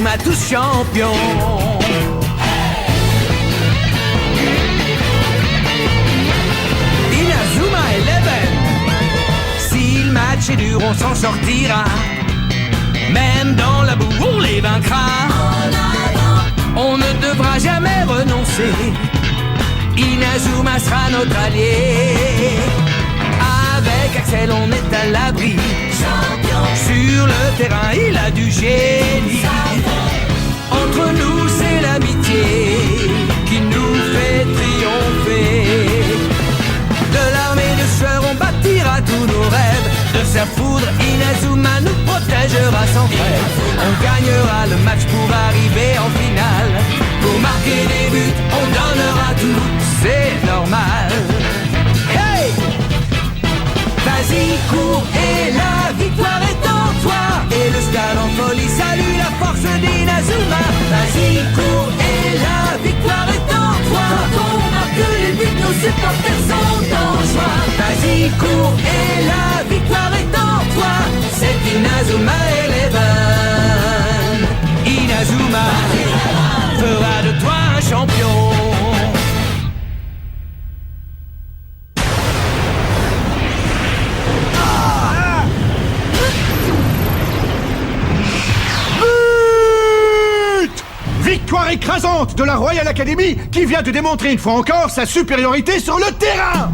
Inazuma tous champions. Inazuma Eleven. Si le match est dur, on s'en sortira. Même dans la boue, on les vaincra. On ne devra jamais renoncer. Inazuma sera notre allié. Avec Axel, on est à l'abri. Sur le terrain, il a du génie. Entre nous, c'est l'amitié qui nous fait triompher. De l'armée de sueur, on bâtira tous nos rêves. De sa foudre, Inazuma nous protégera sans trêve. On gagnera le match pour arriver en finale. Pour marquer des buts, on donnera tout, c'est normal. Hey! Vas-y, cours et la victoire est en toi. Et le stade en folie salue la force d'Inazuma. Vas-y, cours et la victoire est en toi. Quand on marque les buts, nos supporters sont en joie. Vas-y, cours et la victoire est en toi. C'est Inazuma Eleven. Inazuma fera de toi un champion. Victoire écrasante de la Royal Academy qui vient de démontrer une fois encore sa supériorité sur le terrain.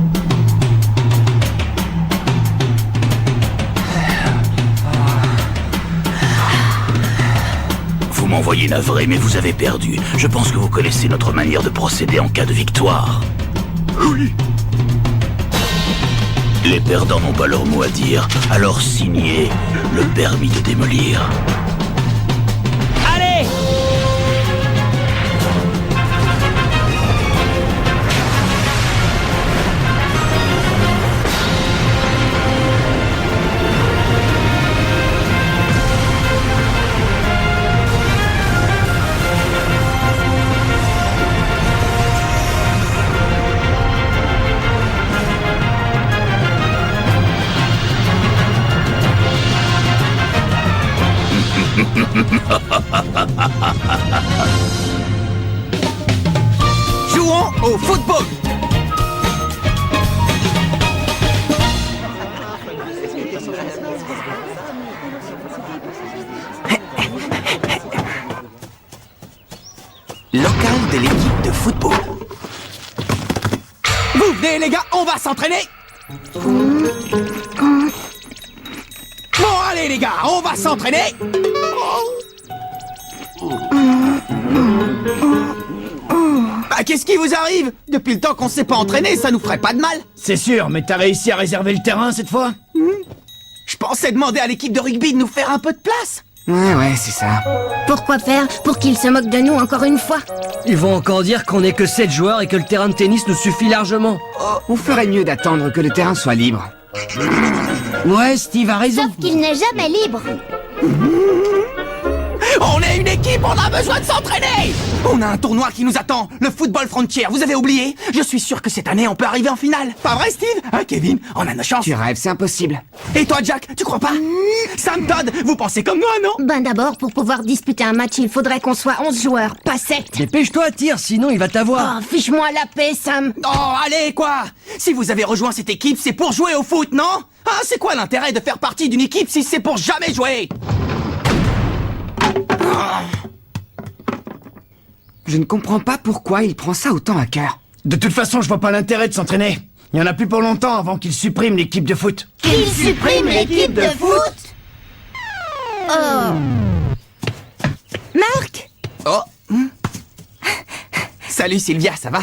Vous m'envoyez navré, mais vous avez perdu. Je pense que vous connaissez notre manière de procéder en cas de victoire. Oui. Les perdants n'ont pas leur mot à dire, alors signez le permis de démolir. Allez! Jouons au football. Local de l'équipe de football. Vous venez les gars, on va s'entraîner. Bon allez les gars, on va s'entraîner. Bah qu'est-ce qui vous arrive? Depuis le temps qu'on s'est pas entraîné, ça nous ferait pas de mal. C'est sûr, mais t'as réussi à réserver le terrain cette fois? Je pensais demander à l'équipe de rugby de nous faire un peu de place. Ouais, c'est ça. Pourquoi faire? Pour qu'ils se moquent de nous encore une fois? Ils vont encore dire qu'on est que 7 joueurs et que le terrain de tennis nous suffit largement. On ferait mieux d'attendre que le terrain soit libre. Ouais, Steve a raison. Sauf qu'il n'est jamais libre. On est une équipe, on a besoin de s'entraîner. On a un tournoi qui nous attend, le Football Frontier, vous avez oublié? Je suis sûr que cette année on peut arriver en finale. Pas vrai Steve? Hein Kevin? On a nos chances. Tu rêves, c'est impossible. Et toi Jack, tu crois pas? Sam Todd, vous pensez comme moi, non? Ben d'abord, pour pouvoir disputer un match, il faudrait qu'on soit 11 joueurs, pas 7. Dépêche-toi, tire, sinon il va t'avoir. Oh, fiche-moi la paix, Sam. Oh, allez, quoi! Si vous avez rejoint cette équipe, c'est pour jouer au foot, non? Ah, c'est quoi l'intérêt de faire partie d'une équipe si c'est pour jamais jouer? Je ne comprends pas pourquoi il prend ça autant à cœur. De toute façon, je vois pas l'intérêt de s'entraîner. Il y en a plus pour longtemps avant qu'il supprime l'équipe de foot. Qu'il supprime l'équipe de foot? Oh. Marc! Oh! Salut Sylvia, ça va?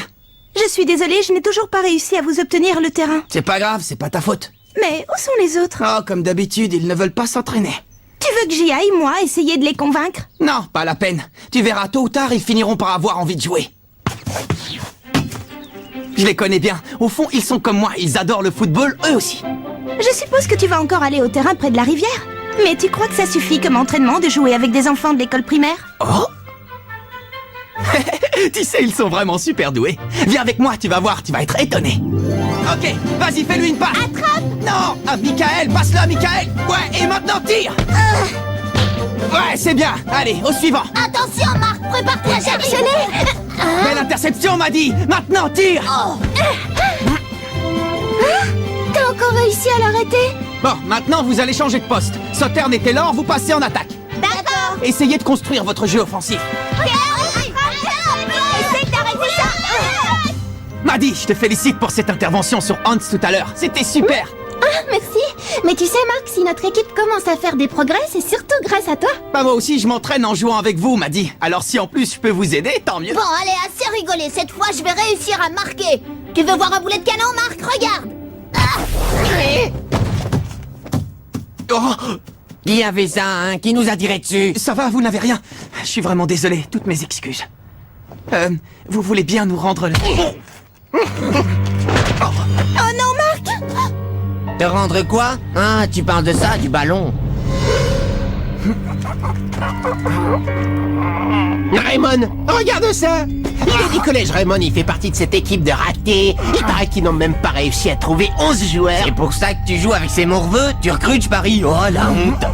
Je suis désolée, je n'ai toujours pas réussi à vous obtenir le terrain. C'est pas grave, c'est pas ta faute. Mais où sont les autres? Oh, comme d'habitude, ils ne veulent pas s'entraîner. Tu veux que j'y aille, moi, essayer de les convaincre? Non, pas la peine. Tu verras, tôt ou tard, ils finiront par avoir envie de jouer. Je les connais bien. Au fond, ils sont comme moi, ils adorent le football, eux aussi. Je suppose que tu vas encore aller au terrain près de la rivière. Mais tu crois que ça suffit comme entraînement de jouer avec des enfants de l'école primaire? Oh! Tu sais, ils sont vraiment super doués. Viens avec moi, tu vas voir, tu vas être étonné. Ok, vas-y, fais-lui une passe. Attrape! Non, à Michael, passe-le à Michael. Ouais, et maintenant tire. Ouais, c'est bien. Allez, au suivant. Attention, Marc, prépare-toi, j'arrive. Belle interception, m'a dit. Maintenant, tire. T'as encore réussi à l'arrêter? Bon, maintenant, vous allez changer de poste. Sautern et Taylor, vous passez en attaque. D'accord. Essayez de construire votre jeu offensif. Essaye d'arrêter ça. Maddy, je te félicite pour cette intervention sur Hans tout à l'heure. C'était super. Merci. Mais tu sais, Marc, si notre équipe commence à faire des progrès, c'est surtout grâce à toi. Bah moi aussi, je m'entraîne en jouant avec vous, Maddy. Alors si en plus je peux vous aider, tant mieux. Bon, allez, assez rigolé. Cette fois, je vais réussir à marquer. Tu veux voir un boulet de canon, Marc? Regarde. Oh, Qui y avait ça, hein? Qui nous a tiré dessus? ça va, vous n'avez rien. Je suis vraiment désolé, toutes mes excuses. Vous voulez bien nous rendre le... Oh non, Marc. Te rendre quoi? Ah, tu parles de ça, du ballon. Raymond, regarde ça! Il est du collège Raymond, il fait partie de cette équipe de ratés. Il paraît qu'ils n'ont même pas réussi à trouver 11 joueurs. C'est pour ça que tu joues avec ces morveux? Tu recrutes, je parie? Oh, la honte!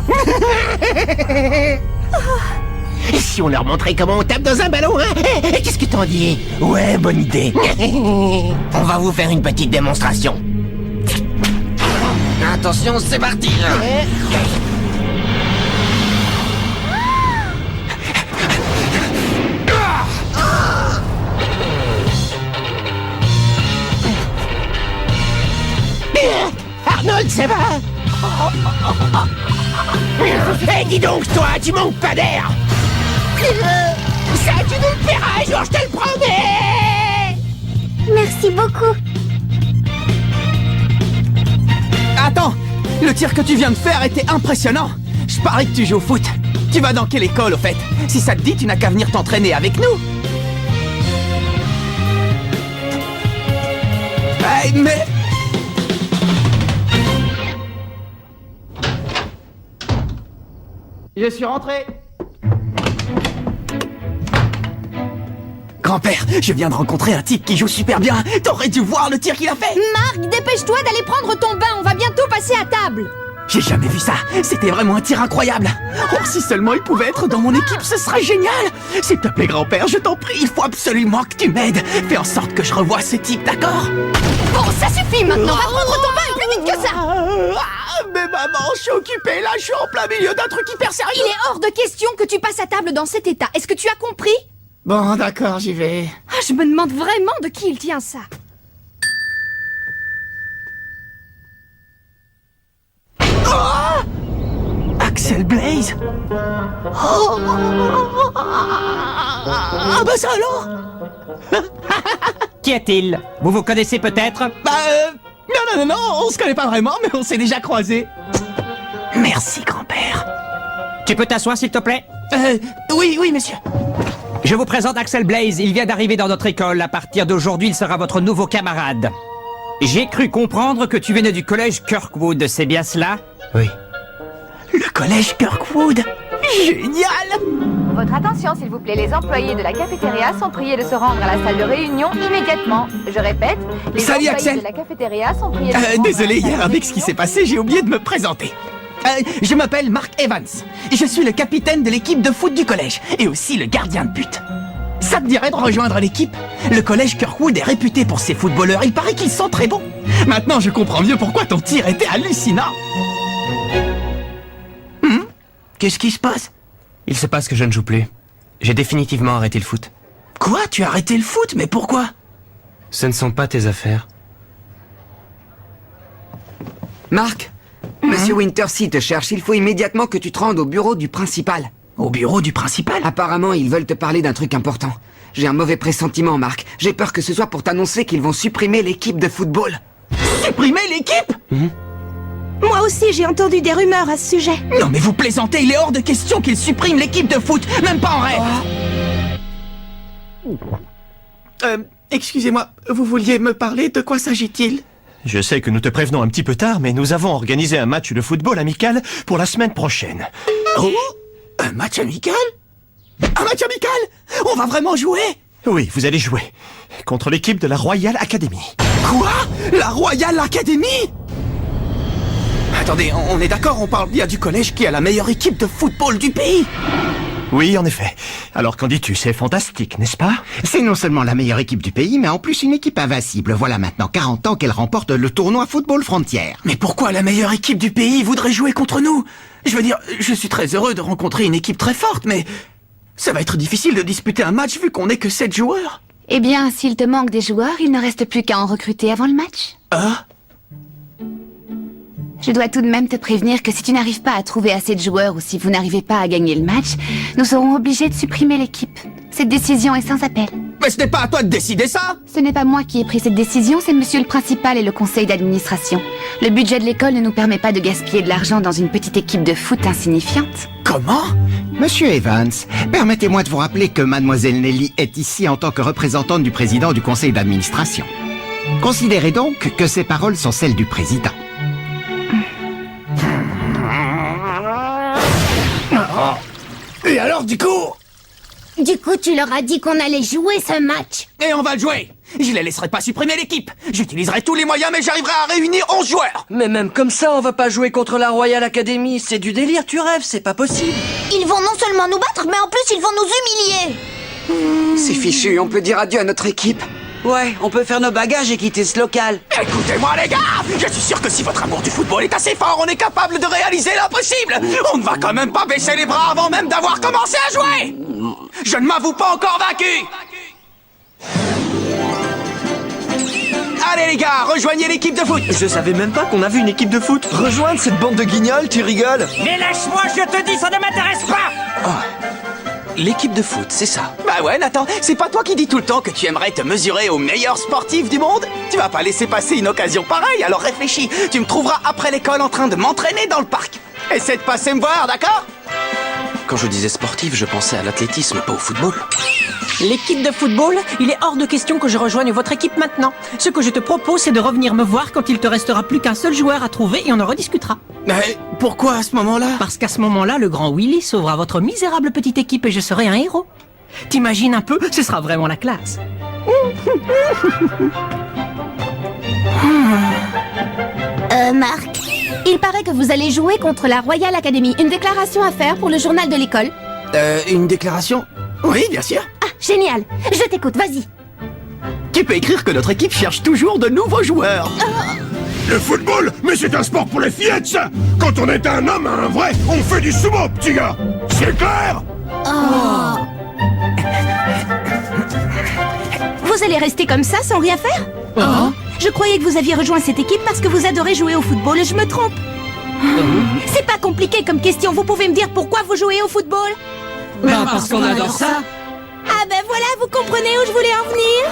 Et si on leur montrait comment on tape dans un ballon, hein? Qu'est-ce que t'en dis? Ouais, bonne idée. On va vous faire une petite démonstration. Attention, c'est parti. Arnold, ça va? Eh, dis donc, toi, tu manques pas d'air! Ça, tu nous le paieras un jour, je te le promets! Merci beaucoup. Attends, le tir que tu viens de faire était impressionnant. Je parie que tu joues au foot. Tu vas dans quelle école, au fait? Si ça te dit, tu n'as qu'à venir t'entraîner avec nous. Hey, mais... Je suis rentré. Grand-père, je viens de rencontrer un type qui joue super bien. T'aurais dû voir le tir qu'il a fait. Marc, dépêche-toi d'aller prendre ton bain, on va bientôt passer à table. J'ai jamais vu ça. C'était vraiment un tir incroyable. Oh, si seulement il pouvait être dans mon équipe, ce serait génial. S'il te plaît, grand-père, je t'en prie, il faut absolument que tu m'aides. Fais en sorte que je revoie ce type, d'accord? Bon, ça suffit maintenant, va prendre ton bain et plus vite que ça. Mais maman, je suis occupé là, je suis en plein milieu d'un truc hyper sérieux. Il est hors de question que tu passes à table dans cet état. Est-ce que tu as compris? Bon, d'accord, j'y vais. Ah, je me demande vraiment de qui il tient ça. Axel Blaze. Ah bah ça alors. Qu'y a-t-il? Vous vous connaissez peut-être? Non, on se connaît pas vraiment, mais on s'est déjà croisés. Merci, grand-père. Tu peux t'asseoir s'il te plaît? Oui, monsieur. Je vous présente Axel Blaze, il vient d'arriver dans notre école. À partir d'aujourd'hui, il sera votre nouveau camarade. J'ai cru comprendre que tu venais du collège Kirkwood, c'est bien cela? Oui. Le collège Kirkwood. Génial! Votre attention, s'il vous plaît. Les employés de la cafétéria sont priés de se rendre à la salle de réunion immédiatement. Je répète, les Salut, employés Axel. de la cafétéria sont priés de se rendre Désolé, à la salle hier, de avec ce qui réunion s'est passé, j'ai oublié de me présenter. Je m'appelle Mark Evans. Je suis le capitaine de l'équipe de foot du collège et aussi le gardien de but. Ça te dirait de rejoindre l'équipe? Le collège Kirkwood est réputé pour ses footballeurs. Il paraît qu'ils sont très bons. Maintenant, je comprends mieux pourquoi ton tir était hallucinant. Qu'est-ce qui se passe? Il se passe que je ne joue plus. J'ai définitivement arrêté le foot. Quoi? Tu as arrêté le foot? Mais pourquoi? Ce ne sont pas tes affaires. Marc? Monsieur Wintersea te cherche. Il faut immédiatement que tu te rendes au bureau du principal. Au bureau du principal? Apparemment, ils veulent te parler d'un truc important. J'ai un mauvais pressentiment, Marc. J'ai peur que ce soit pour t'annoncer qu'ils vont supprimer l'équipe de football. Supprimer l'équipe? Moi aussi, j'ai entendu des rumeurs à ce sujet. Non mais vous plaisantez, il est hors de question qu'ils suppriment l'équipe de foot, même pas en rêve. Excusez-moi, vous vouliez me parler? De quoi s'agit-il? Je sais que nous te prévenons un petit peu tard, mais nous avons organisé un match de football amical pour la semaine prochaine. Oh? Un match amical? Un match amical? On va vraiment jouer? Oui, vous allez jouer contre l'équipe de la Royal Academy. Quoi? La Royal Academy? Attendez, on est d'accord, on parle bien du collège qui a la meilleure équipe de football du pays. Oui, en effet. Alors qu'en dis-tu, c'est fantastique, n'est-ce pas? C'est non seulement la meilleure équipe du pays, mais en plus une équipe invincible. Voilà maintenant 40 ans qu'elle remporte le tournoi Football Frontière. Mais pourquoi la meilleure équipe du pays voudrait jouer contre nous? Je veux dire, je suis très heureux de rencontrer une équipe très forte, mais ça va être difficile de disputer un match vu qu'on n'est que 7 joueurs. Eh bien, s'il te manque des joueurs, il ne reste plus qu'à en recruter avant le match. Ah? Je dois tout de même te prévenir que si tu n'arrives pas à trouver assez de joueurs ou si vous n'arrivez pas à gagner le match, nous serons obligés de supprimer l'équipe. Cette décision est sans appel. Mais ce n'est pas à toi de décider ça! Ce n'est pas moi qui ai pris cette décision, c'est monsieur le principal et le conseil d'administration. Le budget de l'école ne nous permet pas de gaspiller de l'argent dans une petite équipe de foot insignifiante. Comment? Monsieur Evans, permettez-moi de vous rappeler que mademoiselle Nelly est ici en tant que représentante du président du conseil d'administration. Considérez donc que ces paroles sont celles du président. Et alors, du coup, tu leur as dit qu'on allait jouer ce match. Et on va le jouer! Je les laisserai pas supprimer l'équipe! J'utiliserai tous les moyens, mais j'arriverai à réunir 11 joueurs! Mais même comme ça, on va pas jouer contre la Royal Academy. C'est du délire, tu rêves, c'est pas possible. Ils vont non seulement nous battre, mais en plus ils vont nous humilier. C'est fichu, on peut dire adieu à notre équipe. Ouais, on peut faire nos bagages et quitter ce local. Écoutez-moi les gars! Je suis sûr que si votre amour du football est assez fort, on est capable de réaliser l'impossible! On ne va quand même pas baisser les bras avant même d'avoir commencé à jouer! Je ne m'avoue pas encore vaincu! Allez les gars, rejoignez l'équipe de foot! Je savais même pas qu'on avait une équipe de foot. Rejoindre cette bande de guignols, tu rigoles? Mais lâche-moi, je te dis, ça ne m'intéresse pas! L'équipe de foot, c'est ça. Bah ouais, Nathan, c'est pas toi qui dis tout le temps que tu aimerais te mesurer aux meilleurs sportifs du monde? Tu vas pas laisser passer une occasion pareille, alors réfléchis. Tu me trouveras après l'école en train de m'entraîner dans le parc. Essaie de passer me voir, d'accord? Quand je disais sportif, je pensais à l'athlétisme, pas au football. L'équipe de football, il est hors de question que je rejoigne votre équipe maintenant. Ce que je te propose, c'est de revenir me voir quand il te restera plus qu'un seul joueur à trouver et on en rediscutera. Mais pourquoi à ce moment-là? Parce qu'à ce moment-là, le grand Willy sauvera votre misérable petite équipe et je serai un héros. T'imagines un peu, ce sera vraiment la classe. Marc, il paraît que vous allez jouer contre la Royal Academy. Une déclaration à faire pour le journal de l'école. Une déclaration? Oui, bien sûr. Ah, génial. Je t'écoute, vas-y. Tu peux écrire que notre équipe cherche toujours de nouveaux joueurs. Le football? Mais c'est un sport pour les fillettes, ça! Quand on est un homme, un vrai, on fait du sumo, petit gars! C'est clair? Vous allez rester comme ça sans rien faire? Je croyais que vous aviez rejoint cette équipe parce que vous adorez jouer au football, je me trompe. C'est pas compliqué comme question, vous pouvez me dire pourquoi vous jouez au football? Parce qu'on adore ça. Ah ben voilà, vous comprenez où je voulais en venir?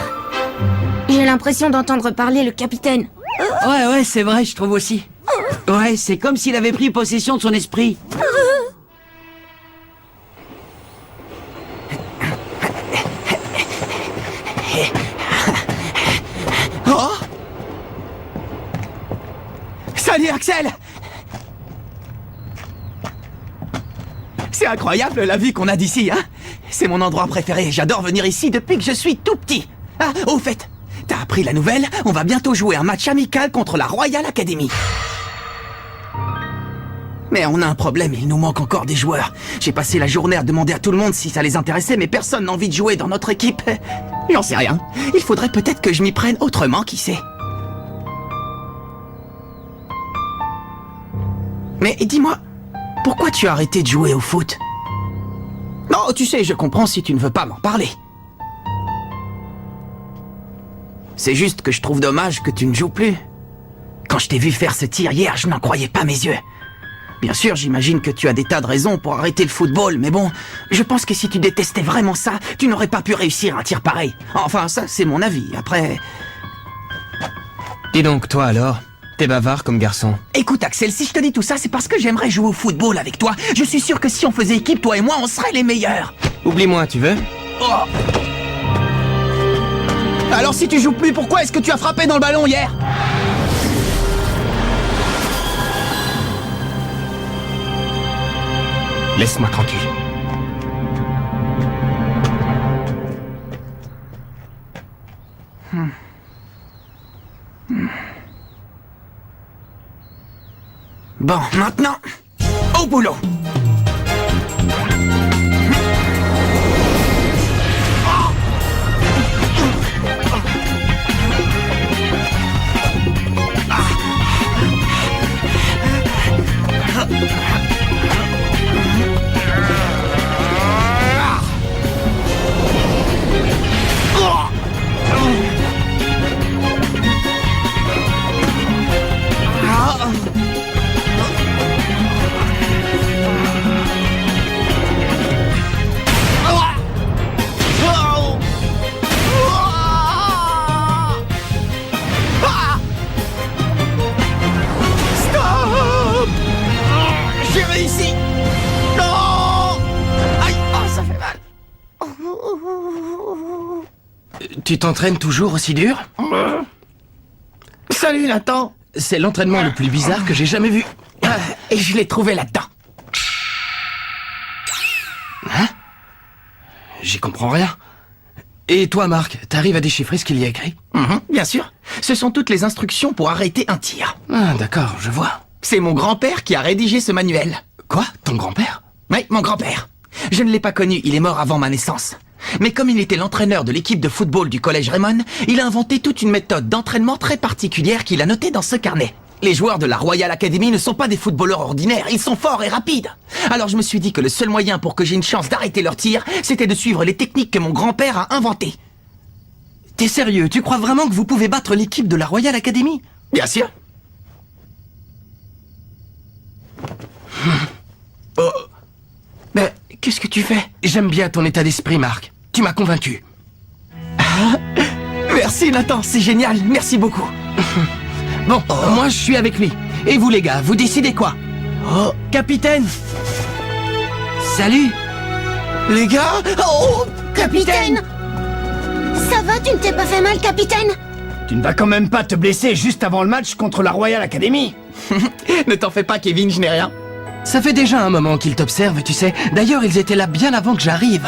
J'ai l'impression d'entendre parler le capitaine. Ouais, c'est vrai, je trouve aussi. Ouais, c'est comme s'il avait pris possession de son esprit. Oh! Salut Axel! C'est incroyable la vue qu'on a d'ici, hein? C'est mon endroit préféré, j'adore venir ici depuis que je suis tout petit. Ah, au fait, t'as appris la nouvelle? On va bientôt jouer un match amical contre la Royal Academy. Mais on a un problème, il nous manque encore des joueurs. J'ai passé la journée à demander à tout le monde si ça les intéressait, mais personne n'a envie de jouer dans notre équipe. J'en sais rien. Il faudrait peut-être que je m'y prenne autrement, qui sait. Mais dis-moi, pourquoi tu as arrêté de jouer au foot? Non, tu sais, je comprends si tu ne veux pas m'en parler. C'est juste que je trouve dommage que tu ne joues plus. Quand je t'ai vu faire ce tir hier, je n'en croyais pas mes yeux. Bien sûr, j'imagine que tu as des tas de raisons pour arrêter le football, mais bon, je pense que si tu détestais vraiment ça, tu n'aurais pas pu réussir un tir pareil. Enfin, ça, c'est mon avis. Après... Dis donc, toi alors, t'es bavard comme garçon. Écoute Axel, si je te dis tout ça, c'est parce que j'aimerais jouer au football avec toi. Je suis sûr que si on faisait équipe, toi et moi, on serait les meilleurs. Oublie-moi, tu veux? Oh. Alors si tu joues plus, pourquoi est-ce que tu as frappé dans le ballon hier? Laisse-moi tranquille. Bon, maintenant, au boulot. Stop! J'ai réussi! Non! Aïe, oh, ça fait mal. Tu t'entraînes toujours aussi dur? Salut Nathan! C'est l'entraînement le plus bizarre que j'ai jamais vu. Et je l'ai trouvé là-dedans. Hein? J'y comprends rien. Et toi, Marc, t'arrives à déchiffrer ce qu'il y a écrit? Bien sûr. Ce sont toutes les instructions pour arrêter un tir. Ah, d'accord, je vois. C'est mon grand-père qui a rédigé ce manuel. Quoi? Ton grand-père? Oui, mon grand-père. Je ne l'ai pas connu, il est mort avant ma naissance. Mais comme il était l'entraîneur de l'équipe de football du collège Raymond, il a inventé toute une méthode d'entraînement très particulière qu'il a notée dans ce carnet. Les joueurs de la Royal Academy ne sont pas des footballeurs ordinaires, ils sont forts et rapides. Alors je me suis dit que le seul moyen pour que j'ai une chance d'arrêter leur tir, c'était de suivre les techniques que mon grand-père a inventées. T'es sérieux? Tu crois vraiment que vous pouvez battre l'équipe de la Royal Academy? Bien sûr. Oh. Mais qu'est-ce que tu fais? J'aime bien ton état d'esprit, Marc. Tu m'as convaincu. Merci Nathan, c'est génial, merci beaucoup. Bon, moi je suis avec lui. Et vous les gars, vous décidez quoi? Oh, capitaine! Salut! Les gars! Oh, Capitaine! Ça va, tu ne t'es pas fait mal, capitaine? Tu ne vas quand même pas te blesser juste avant le match contre la Royal Academy? Ne t'en fais pas, Kevin, je n'ai rien. Ça fait déjà un moment qu'ils t'observent, tu sais. D'ailleurs, ils étaient là bien avant que j'arrive.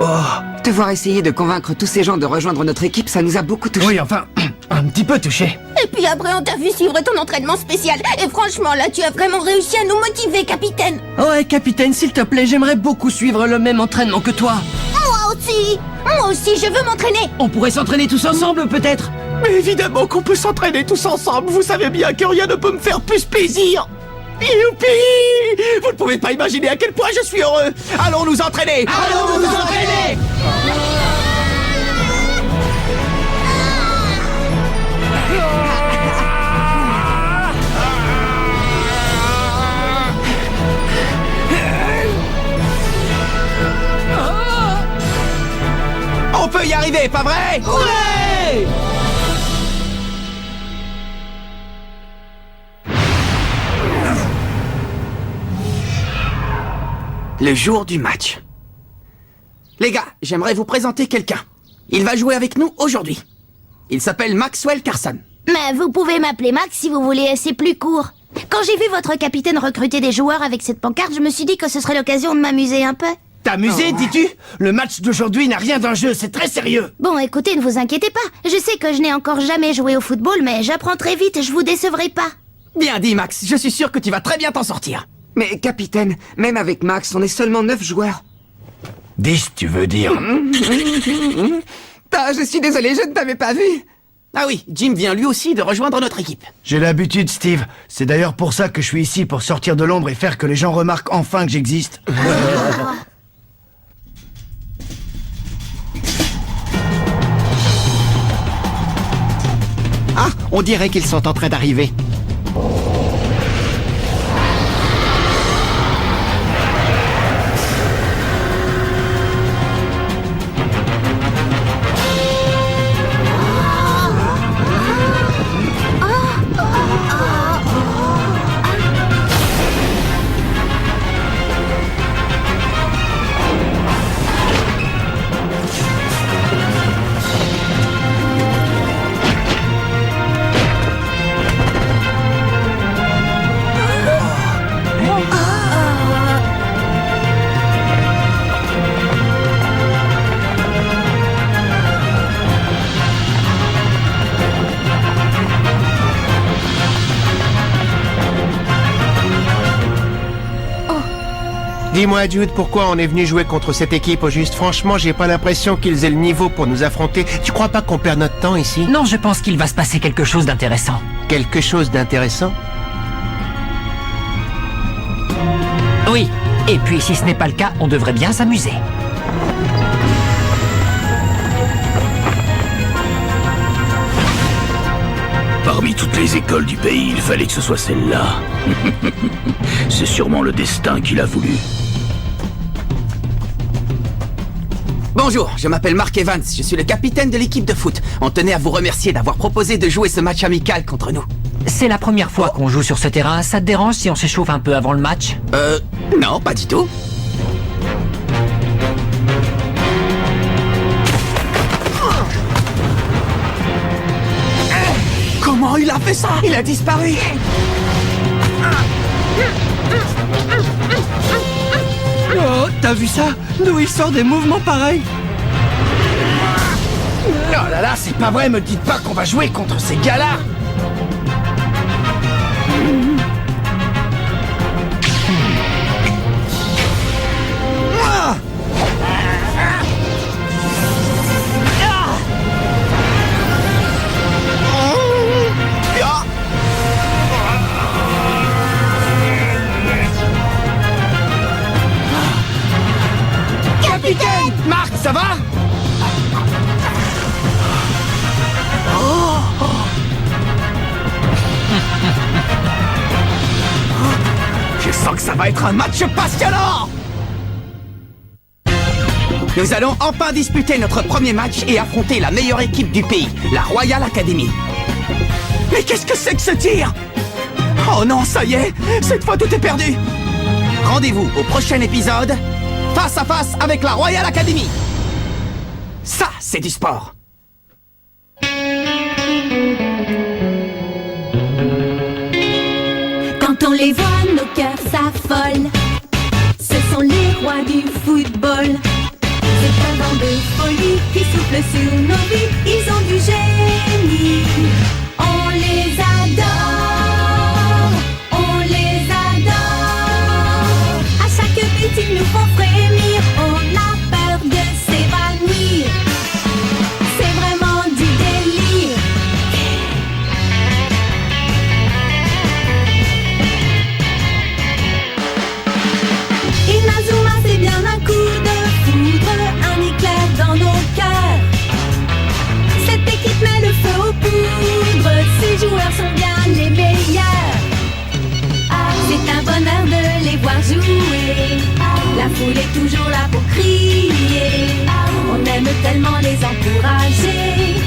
Oh, te voir essayer de convaincre tous ces gens de rejoindre notre équipe, ça nous a beaucoup touché. Oui, enfin, un petit peu touché. Et puis après, on t'a vu suivre ton entraînement spécial. Et franchement, là, tu as vraiment réussi à nous motiver, capitaine. Ouais, capitaine, s'il te plaît, j'aimerais beaucoup suivre le même entraînement que toi. Moi aussi, je veux m'entraîner. On pourrait s'entraîner tous ensemble, peut-être? Mais évidemment qu'on peut s'entraîner tous ensemble. Vous savez bien que rien ne peut me faire plus plaisir. Youpi! Vous ne pouvez pas imaginer à quel point je suis heureux. Allons nous entraîner. Allons nous entraîner. On peut y arriver, pas vrai? Ouais! Le jour du match. Les gars, j'aimerais vous présenter quelqu'un. Il va jouer avec nous aujourd'hui. Il s'appelle Maxwell Carson. Mais vous pouvez m'appeler Max si vous voulez, c'est plus court. Quand j'ai vu votre capitaine recruter des joueurs avec cette pancarte, je me suis dit que ce serait l'occasion de m'amuser un peu. T'amuser, dis-tu? Le match d'aujourd'hui n'a rien d'un jeu, c'est très sérieux. Bon, écoutez, ne vous inquiétez pas. Je sais que je n'ai encore jamais joué au football, mais j'apprends très vite, je vous décevrai pas. Bien dit, Max. Je suis sûr que tu vas très bien t'en sortir. Mais capitaine, même avec Max, on est seulement 9 joueurs. 10, tu veux dire? Ah, je suis désolé, je ne t'avais pas vu. Ah oui, Jim vient lui aussi de rejoindre notre équipe. J'ai l'habitude, Steve. C'est d'ailleurs pour ça que je suis ici, pour sortir de l'ombre et faire que les gens remarquent enfin que j'existe. Ah, on dirait qu'ils sont en train d'arriver. Dis-moi, Jude, pourquoi on est venu jouer contre cette équipe au juste? Franchement, j'ai pas l'impression qu'ils aient le niveau pour nous affronter. Tu crois pas qu'on perd notre temps ici? Non, je pense qu'il va se passer quelque chose d'intéressant. Quelque chose d'intéressant? Oui, et puis si ce n'est pas le cas, on devrait bien s'amuser. Parmi toutes les écoles du pays, il fallait que ce soit celle-là. C'est sûrement le destin qu'il a voulu. Bonjour, je m'appelle Mark Evans, je suis le capitaine de l'équipe de foot. On tenait à vous remercier d'avoir proposé de jouer ce match amical contre nous. C'est la première fois qu'on joue sur ce terrain, ça te dérange si on s'échauffe un peu avant le match? Non, pas du tout. Comment il a fait ça? Il a disparu. Oh, t'as vu ça? D'où il sort des mouvements pareils? Oh là là, c'est pas vrai, me dites pas qu'on va jouer contre ces gars-là. Capitaine! Marc, ça va? Je sens que ça va être un match passionnant! Nous allons enfin disputer notre premier match et affronter la meilleure équipe du pays, la Royal Academy. Mais qu'est-ce que c'est que ce tir? Oh non, ça y est, cette fois tout est perdu. Rendez-vous au prochain épisode, face à face avec la Royal Academy. Ça, c'est du sport. Quand on les voit, nos cœurs s'affolent. Ce sont les rois du football. C'est un vent de folie qui souffle sur nos vies. Ils ont du génie. On les adore. On les adore. À chaque but, ils nous font frémir. On a peur de s'évanouir. C'est vraiment du délire. Inazuma, c'est bien un coup de foudre, un éclair dans nos cœurs. Cette équipe met le feu aux poudres, ces joueurs sont bien les meilleurs. C'est un bonheur de les voir jouer, la foule est toujours là pour crier. On aime tellement les encourager.